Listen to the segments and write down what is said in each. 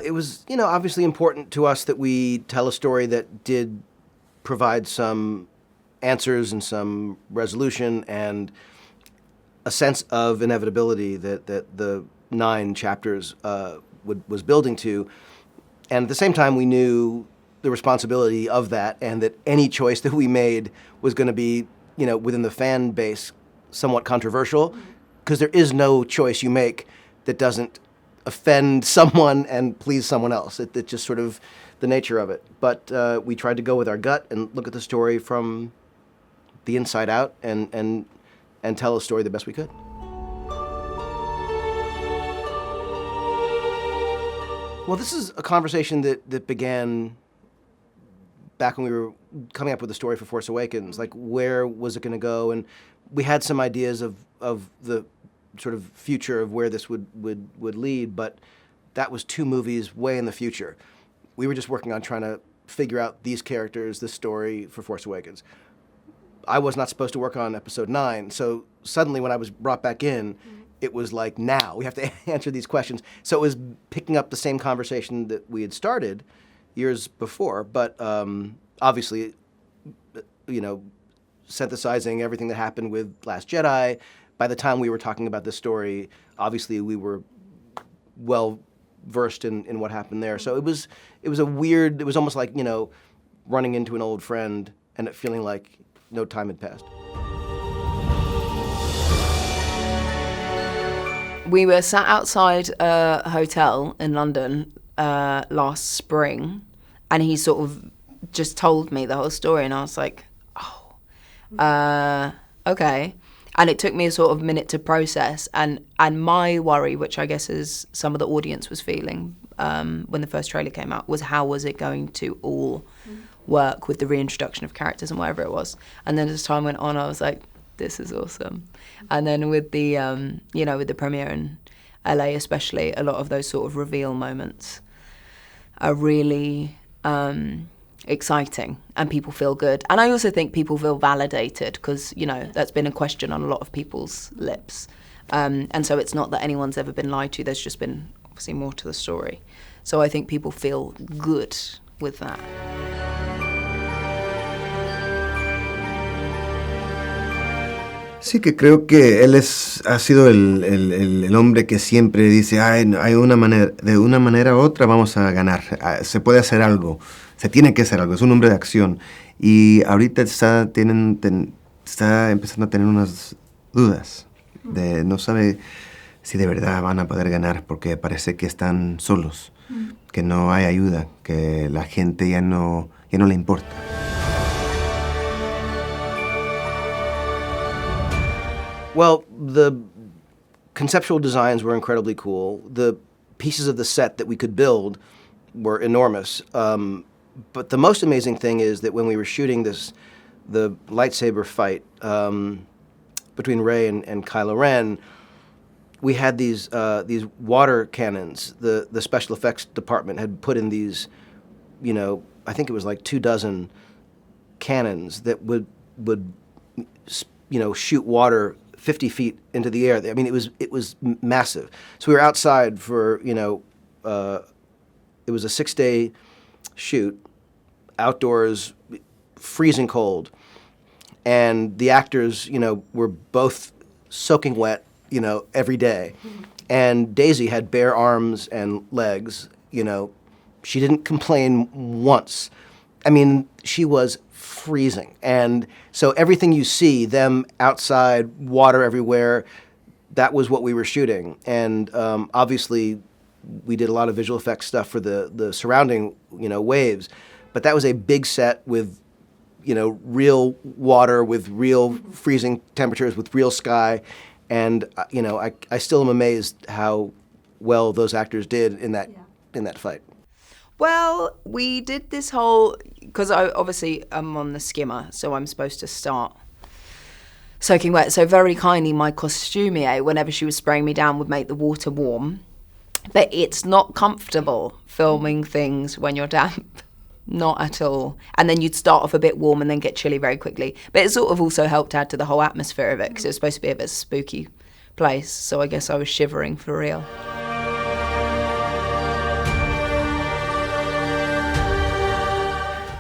It was, obviously important to us that we tell a story that did provide some answers and some resolution and a sense of inevitability that the 9 chapters was building to. And at the same time, we knew the responsibility of that, and that any choice that we made was going to be, within the fan base, somewhat controversial, because there is no choice you make that doesn't offend someone and please someone else. It's just sort of the nature of it. But we tried to go with our gut and look at the story from the inside out and tell a story the best we could. Well, this is a conversation that began back when we were coming up with the story for Force Awakens. Like, where was it going to go? And we had some ideas of the sort of future of where this would lead, but that was 2 movies way in the future. We were just working on trying to figure out these characters, this story for Force Awakens. I was not supposed to work on episode 9, so suddenly when I was brought back in, it was like, now we have to answer these questions. So it was picking up the same conversation that we had started years before, but obviously, synthesizing everything that happened with Last Jedi. By the time we were talking about this story, obviously we were well versed in what happened there. So it was almost like, running into an old friend and it feeling like no time had passed. We were sat outside a hotel in London last spring, and he sort of just told me the whole story, and I was like, okay. And it took me a sort of minute to process, and my worry, which I guess is some of the audience was feeling when the first trailer came out, was how was it going to all work with the reintroduction of characters and whatever it was. And then as time went on, I was like, this is awesome. And then with the, with the premiere in LA especially, a lot of those sort of reveal moments are really exciting and people feel good. And I also think people feel validated because, that's been a question on a lot of people's lips. And so it's not that anyone's ever been lied to, there's just been obviously more to the story. So I think people feel good with that. Sí, que creo que él ha sido el hombre que siempre dice, hay una manera, de una manera u otra vamos a ganar, se puede hacer algo, se tiene que hacer algo, es un hombre de acción. Y ahorita está empezando a tener unas dudas, no sabe si de verdad van a poder ganar porque parece que están solos, que no hay ayuda, que la gente ya no le importa. Well, the conceptual designs were incredibly cool. The pieces of the set that we could build were enormous. But the most amazing thing is that when we were shooting the lightsaber fight between Rey and Kylo Ren, we had these water cannons. The special effects department had put in these, I think it was like 24 cannons that would shoot water 50 feet into the air. I mean, it was massive. So we were outside for, it was a 6-day shoot, outdoors, freezing cold. And the actors, were both soaking wet, every day. And Daisy had bare arms and legs, She didn't complain once. I mean, she was freezing. And so everything you see, them outside, water everywhere, that was what we were shooting. And obviously, we did a lot of visual effects stuff for the surrounding, waves. But that was a big set with, real water, with real freezing temperatures, with real sky. And, I still am amazed how well those actors did in that fight. Well, we did this whole, because I'm on the skimmer, so I'm supposed to start soaking wet. So very kindly, my costumier, whenever she was spraying me down, would make the water warm. But it's not comfortable filming things when you're damp. Not at all. And then you'd start off a bit warm and then get chilly very quickly. But it sort of also helped add to the whole atmosphere of it, because it was supposed to be a bit spooky place. So I guess I was shivering for real.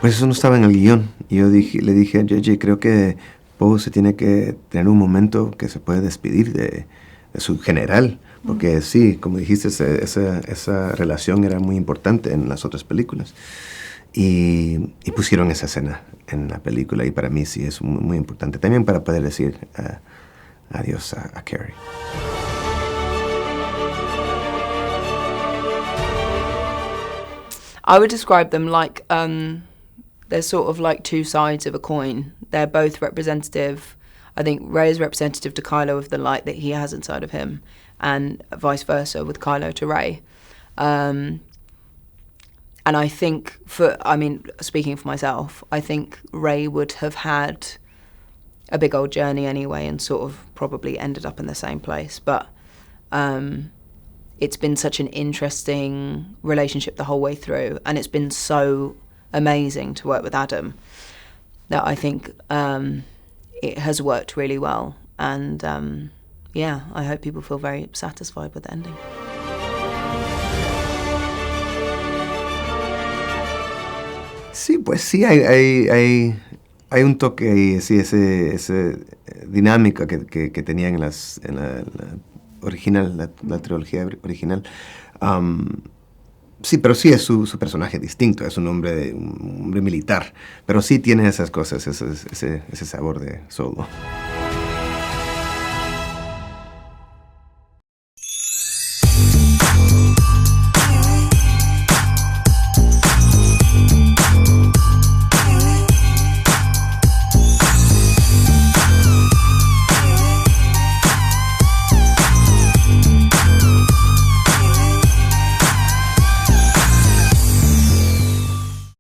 Pues eso no estaba en el guión. Y le dije a JJ, creo que Poe se tiene que tener un momento que se puede despedir de su general. Porque sí, como dijiste, esa relación era muy importante en las otras películas. Y pusieron esa escena en la película y para mí sí es muy, muy importante. También para poder decir adiós a Carrie. I would describe them like they're sort of like two sides of a coin. They're both representative. I think Rey is representative to Kylo of the light that he has inside of him, and vice versa with Kylo to Rey. And I think, speaking for myself, I think Rey would have had a big old journey anyway and sort of probably ended up in the same place. But it's been such an interesting relationship the whole way through, and it's been so amazing to work with Adam that I think it has worked really well. And I hope people feel very satisfied with the ending. Sí, pues sí, hay un toque ahí, sí, ese dinámica que tenían en la original, la trilogía original. Sí, pero sí es su personaje distinto, es un hombre militar, pero sí tiene esas cosas, ese sabor de Solo.